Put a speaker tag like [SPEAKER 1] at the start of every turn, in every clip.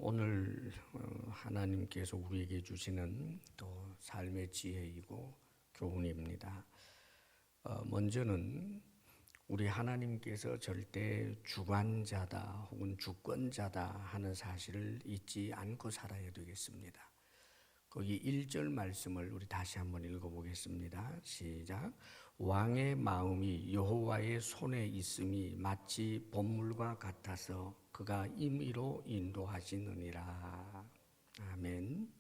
[SPEAKER 1] 오늘 하나님께서 우리에게 주시는 또 삶의 지혜이고 교훈입니다. 먼저는 우리 하나님께서 절대 주관자다 혹은 주권자다 하는 사실을 잊지 않고 살아야 되겠습니다. 거기 1절 말씀을 우리 다시 한번 읽어보겠습니다. 시작. 왕의 마음이 여호와의 손에 있음이 마치 봇물과 같아서 그가 임의로 인도하시느니라. 아멘.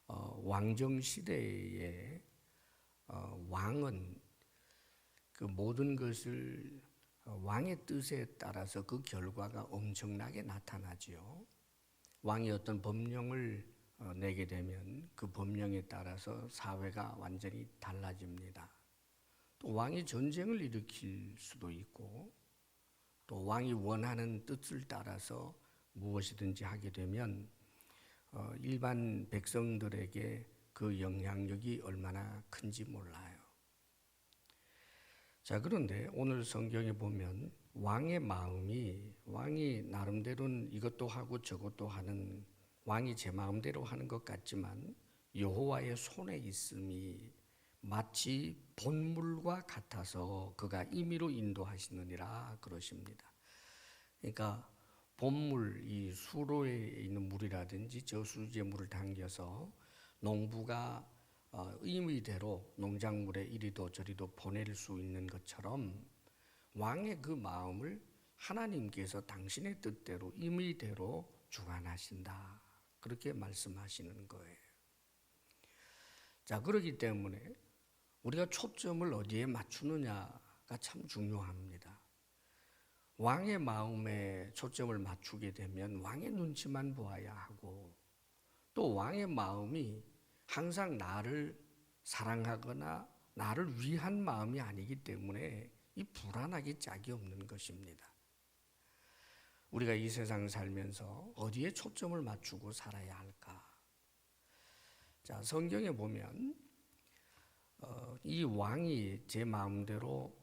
[SPEAKER 1] 왕정 시대에 왕은 그 모든 것을 왕의 뜻에 따라서 그 결과가 엄청나게 나타나지요. 왕이 어떤 법령을 내게 되면 그 법령에 따라서 사회가 완전히 달라집니다. 또 왕이 전쟁을 일으킬 수도 있고 또 왕이 원하는 뜻을 따라서 무엇이든지 하게 되면 일반 백성들에게 그 영향력이 얼마나 큰지 몰라요. 자, 그런데 오늘 성경에 보면 왕의 마음이 왕이 나름대로는 이것도 하고 저것도 하는 왕이 제 마음대로 하는 것 같지만 여호와의 손에 있음이 마치 봇물과 같아서 그가 임의로 인도하시느니라 그러십니다. 그러니까 봇물, 이 수로에 있는 물이라든지 저수지의 물을 당겨서 농부가 임의대로 농작물에 이리도 저리도 보낼 수 있는 것처럼 왕의 그 마음을 하나님께서 당신의 뜻대로 임의대로 주관하신다. 그렇게 말씀하시는 거예요. 자, 그렇기 때문에 우리가 초점을 어디에 맞추느냐가 참 중요합니다. 왕의 마음에 초점을 맞추게 되면 왕의 눈치만 보아야 하고 또 왕의 마음이 항상 나를 사랑하거나 나를 위한 마음이 아니기 때문에 이 불안하기 짝이 없는 것입니다. 우리가 이 세상 살면서 어디에 초점을 맞추고 살아야 할까? 자, 성경에 보면 이 왕이 제 마음대로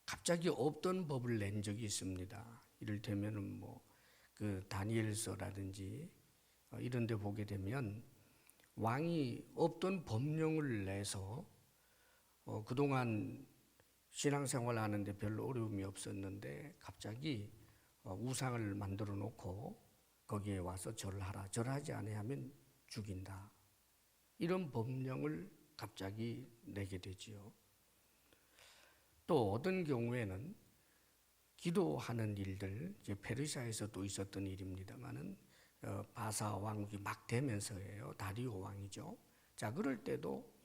[SPEAKER 1] 갑자기 없던 법을 낸 적이 있습니다. 이를테면은 그 다니엘서라든지 이런 데 보게 되면 왕이 없던 법령을 내서 그동안 신앙생활 하는데 별로 어려움이 없었는데 갑자기 우상을 만들어 놓고 거기에 와서 절하라. 절하지 아니하면 죽인다. 이런 법령을 갑자기 내게 되지요. 또 어떤 경우에는 기도하는 일들, 이제 페르시아에서도 있었던 일입니다만은 바사 왕국이 막 되면서예요. 다리오 왕이죠. 자, 그럴 때도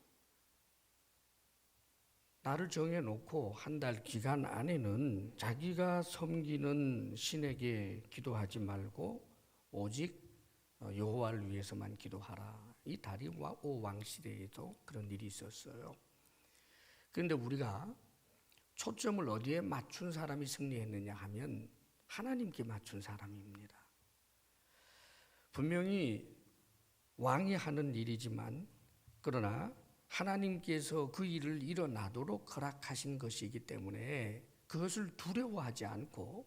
[SPEAKER 1] 나를 정해놓고 한 달 기간 안에는 자기가 섬기는 신에게 기도하지 말고 오직 여호와를 위해서만 기도하라. 이 다리오 왕 시대에도 그런 일이 있었어요. 그런데 우리가 초점을 어디에 맞춘 사람이 승리했느냐 하면 하나님께 맞춘 사람입니다. 분명히 왕이 하는 일이지만 그러나 하나님께서 그 일을 일어나도록 허락하신 것이기 때문에 그것을 두려워하지 않고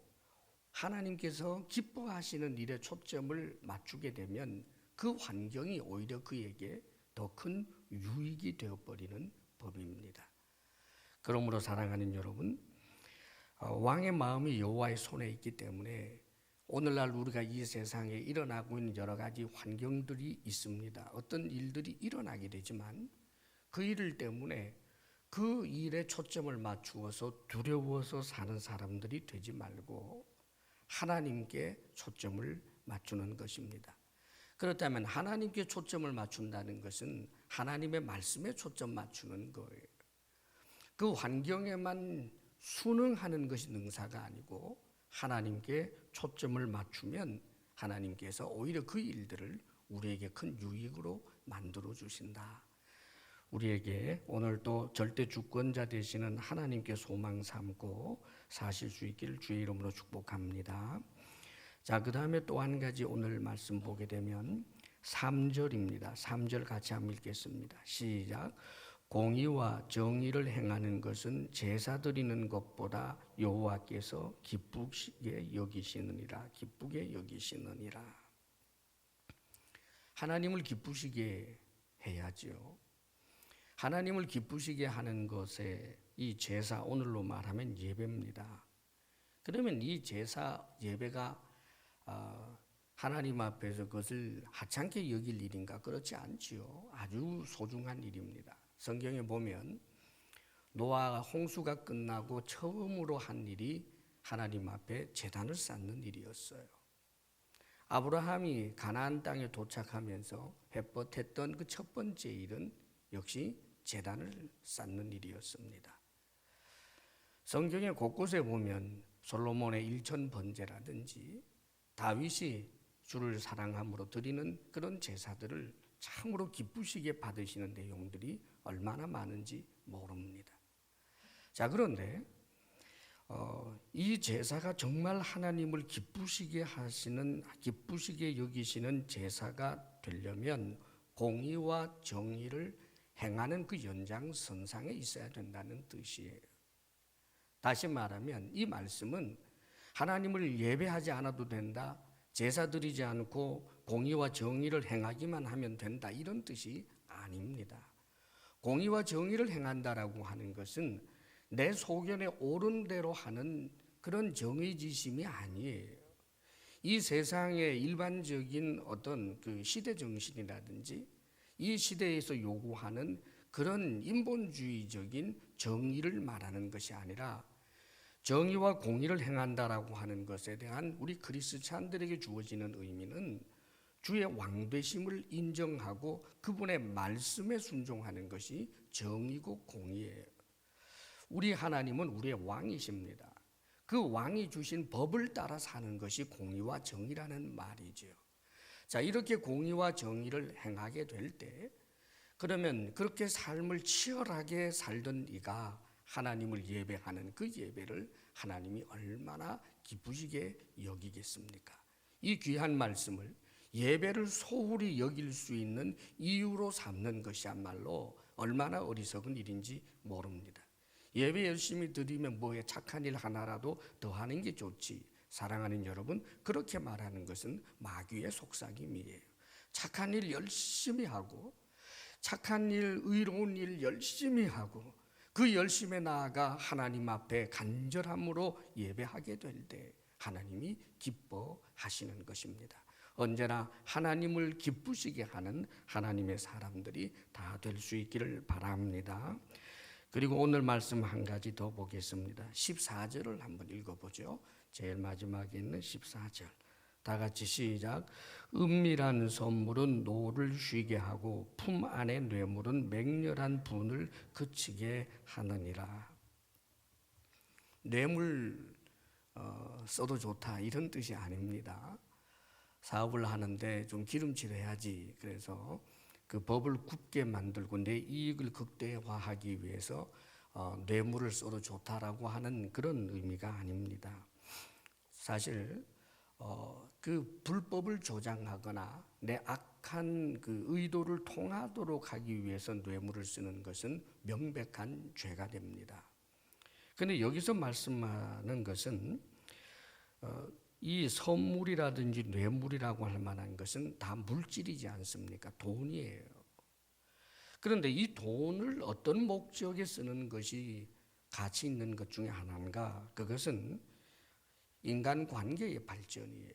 [SPEAKER 1] 하나님께서 기뻐하시는 일에 초점을 맞추게 되면 그 환경이 오히려 그에게 더 큰 유익이 되어버리는 법입니다. 그러므로 사랑하는 여러분, 왕의 마음이 여호와의 손에 있기 때문에 오늘날 우리가 이 세상에 일어나고 있는 여러 가지 환경들이 있습니다. 어떤 일들이 일어나게 되지만 그 일 때문에 그 일에 초점을 맞추어서 두려워서 사는 사람들이 되지 말고 하나님께 초점을 맞추는 것입니다. 그렇다면 하나님께 초점을 맞춘다는 것은 하나님의 말씀에 초점 맞추는 거예요. 그 환경에만 순응하는 것이 능사가 아니고 하나님께 초점을 맞추면 하나님께서 오히려 그 일들을 우리에게 큰 유익으로 만들어 주신다. 우리에게 오늘도 절대 주권자 되시는 하나님께 소망 삼고 사실 수 있기를 주의 이름으로 축복합니다. 자, 그 다음에 또 한 가지 오늘 말씀 보게 되면 3절입니다. 3절 같이 한번 읽겠습니다. 시작. 공의와 정의를 행하는 것은 제사 드리는 것보다 여호와께서 기쁘게 여기시느니라. 기쁘게 여기시느니라. 하나님을 기쁘시게 해야지요. 하나님을 기쁘시게 하는 것에 이 제사, 오늘로 말하면 예배입니다. 그러면 이 제사 예배가 하나님 앞에서 그것을 하찮게 여길 일인가? 그렇지 않지요. 아주 소중한 일입니다. 성경에 보면 노아가 홍수가 끝나고 처음으로 한 일이 하나님 앞에 제단을 쌓는 일이었어요. 아브라함이 가나안 땅에 도착하면서 해법했던 그 첫 번째 일은 역시 제단을 쌓는 일이었습니다. 성경의 곳곳에 보면 솔로몬의 일천 번제라든지 다윗이 주를 사랑함으로 드리는 그런 제사들을 참으로 기쁘시게 받으시는 내용들이 얼마나 많은지 모릅니다. 자, 그런데 이 제사가 정말 하나님을 기쁘시게 여기시는 제사가 되려면 공의와 정의를 행하는 그 연장선상에 있어야 된다는 뜻이에요. 다시 말하면 이 말씀은 하나님을 예배하지 않아도 된다, 제사 드리지 않고 공의와 정의를 행하기만 하면 된다, 이런 뜻이 아닙니다. 공의와 정의를 행한다라고 하는 것은 내 소견에 옳은 대로 하는 그런 정의지심이 아니에요. 이 세상의 일반적인 어떤 그 시대 정신이라든지 이 시대에서 요구하는 그런 인본주의적인 정의를 말하는 것이 아니라 정의와 공의를 행한다라고 하는 것에 대한 우리 그리스찬들에게 주어지는 의미는 주의 왕되심을 인정하고 그분의 말씀에 순종하는 것이 정의고 공의예요. 우리 하나님은 우리의 왕이십니다. 그 왕이 주신 법을 따라 사는 것이 공의와 정의라는 말이죠. 자, 이렇게 공의와 정의를 행하게 될 때, 그러면 그렇게 삶을 치열하게 살던 네가 하나님을 예배하는 그 예배를 하나님이 얼마나 기쁘시게 여기겠습니까? 이 귀한 말씀을 예배를 소홀히 여길 수 있는 이유로 삼는 것이야말로 얼마나 어리석은 일인지 모릅니다. 예배 열심히 드리면 뭐에 착한 일 하나라도 더 하는 게 좋지. 사랑하는 여러분, 그렇게 말하는 것은 마귀의 속삭임이에요. 착한 일 열심히 하고, 착한 일, 의로운 일 열심히 하고, 그 열심에 나아가 하나님 앞에 간절함으로 예배하게 될 때 하나님이 기뻐하시는 것입니다. 언제나 하나님을 기쁘시게 하는 하나님의 사람들이 다 될 수 있기를 바랍니다. 그리고 오늘 말씀 한 가지 더 보겠습니다. 14절을 한번 읽어보죠. 제일 마지막에 있는 14절. 다 같이 시작. 은밀한 선물은 노를 쉬게 하고 품 안의 뇌물은 맹렬한 분을 그치게 하느니라. 뇌물 써도 좋다 이런 뜻이 아닙니다. 사업을 하는데 좀 기름칠해야지. 그래서 그 법을 굳게 만들고 내 이익을 극대화하기 위해서 뇌물을 써도 좋다라고 하는 그런 의미가 아닙니다. 사실 그 불법을 조장하거나 내 악한 그 의도를 통하도록 하기 위해서 뇌물을 쓰는 것은 명백한 죄가 됩니다. 그런데 여기서 말씀하는 것은 이 선물이라든지 뇌물이라고 할 만한 것은 다 물질이지 않습니까? 돈이에요. 그런데 이 돈을 어떤 목적에 쓰는 것이 가치 있는 것 중에 하나인가? 그것은 인간 관계의 발전이에요.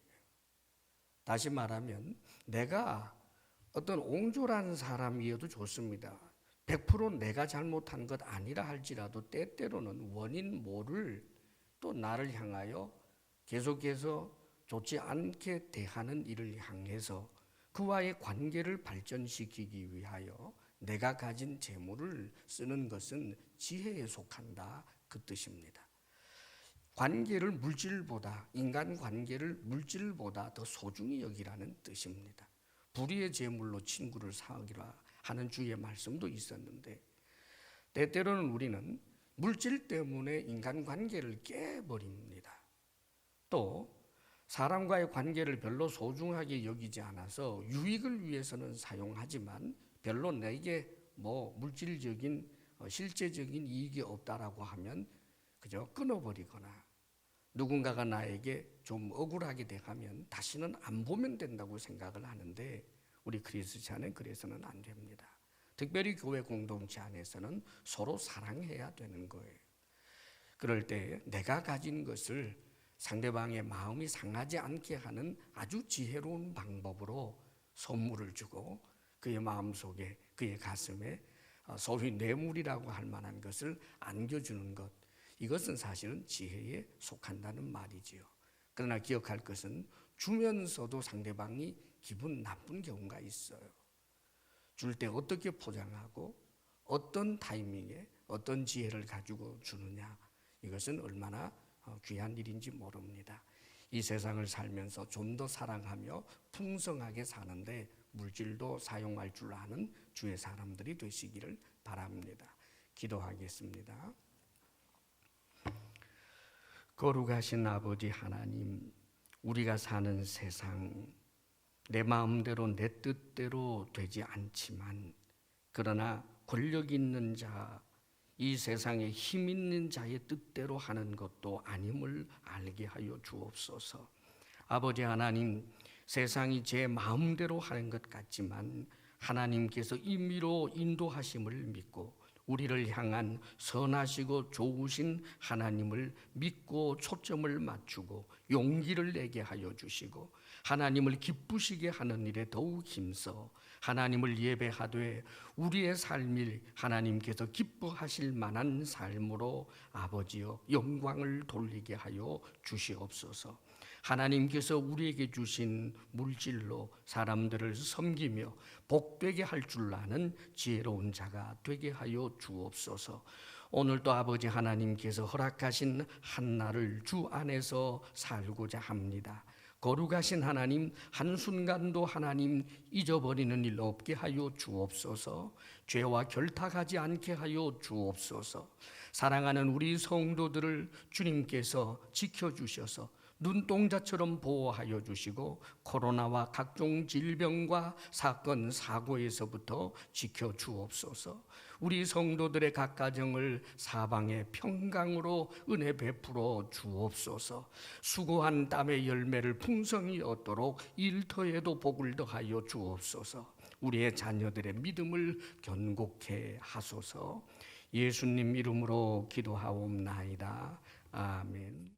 [SPEAKER 1] 다시 말하면 내가 어떤 옹졸한 사람이어도 좋습니다. 100% 내가 잘못한 것 아니라 할지라도 때때로는 원인 모를 또 나를 향하여 계속해서 좋지 않게 대하는 일을 향해서 그와의 관계를 발전시키기 위하여 내가 가진 재물을 쓰는 것은 지혜에 속한다, 그 뜻입니다. 관계를 물질보다, 인간 관계를 물질보다 더 소중히 여기라는 뜻입니다. 불의의 재물로 친구를 사귀라 하는 주의 말씀도 있었는데 때때로는 우리는 물질 때문에 인간 관계를 깨버립니다. 또 사람과의 관계를 별로 소중하게 여기지 않아서 유익을 위해서는 사용하지만 별로 내게 뭐 물질적인 실제적인 이익이 없다라고 하면 그저 끊어버리거나 누군가가 나에게 좀 억울하게 돼가면 다시는 안 보면 된다고 생각을 하는데 우리 크리스찬은 그래서는 안 됩니다. 특별히 교회 공동체 안에서는 서로 사랑해야 되는 거예요. 그럴 때 내가 가진 것을 상대방의 마음이 상하지 않게 하는 아주 지혜로운 방법으로 선물을 주고 그의 마음속에 그의 가슴에 소위 뇌물이라고 할 만한 것을 안겨주는 것, 이것은 사실은 지혜에 속한다는 말이지요. 그러나 기억할 것은 주면서도 상대방이 기분 나쁜 경우가 있어요. 줄 때 어떻게 포장하고 어떤 타이밍에 어떤 지혜를 가지고 주느냐, 이것은 얼마나 귀한 일인지 모릅니다. 이 세상을 살면서 좀 더 사랑하며 풍성하게 사는데 물질도 사용할 줄 아는 주의 사람들이 되시기를 바랍니다. 기도하겠습니다. 거룩하신 아버지 하나님, 우리가 사는 세상 내 마음대로 내 뜻대로 되지 않지만 그러나 권력 있는 자, 이 세상에 힘 있는 자의 뜻대로 하는 것도 아님을 알게 하여 주옵소서. 아버지 하나님, 세상이 제 마음대로 하는 것 같지만 하나님께서 임의로 인도하심을 믿고 우리를 향한 선하시고 좋으신 하나님을 믿고 초점을 맞추고 용기를 내게 하여 주시고 하나님을 기쁘시게 하는 일에 더욱 힘써 하나님을 예배하되 우리의 삶을 하나님께서 기뻐하실 만한 삶으로 아버지여 영광을 돌리게 하여 주시옵소서. 하나님께서 우리에게 주신 물질로 사람들을 섬기며 복되게 할 줄 아는 지혜로운 자가 되게 하여 주옵소서. 오늘도 아버지 하나님께서 허락하신 한날을 주 안에서 살고자 합니다. 거룩하신 하나님, 한순간도 하나님 잊어버리는 일 없게 하여 주옵소서. 죄와 결탁하지 않게 하여 주옵소서. 사랑하는 우리 성도들을 주님께서 지켜주셔서 눈동자처럼 보호하여 주시고 코로나와 각종 질병과 사건 사고에서부터 지켜주옵소서. 우리 성도들의 각 가정을 사방의 평강으로 은혜 베풀어 주옵소서. 수고한 땀의 열매를 풍성히 얻도록 일터에도 복을 더하여 주옵소서. 우리의 자녀들의 믿음을 견고케 하소서. 예수님 이름으로 기도하옵나이다. 아멘.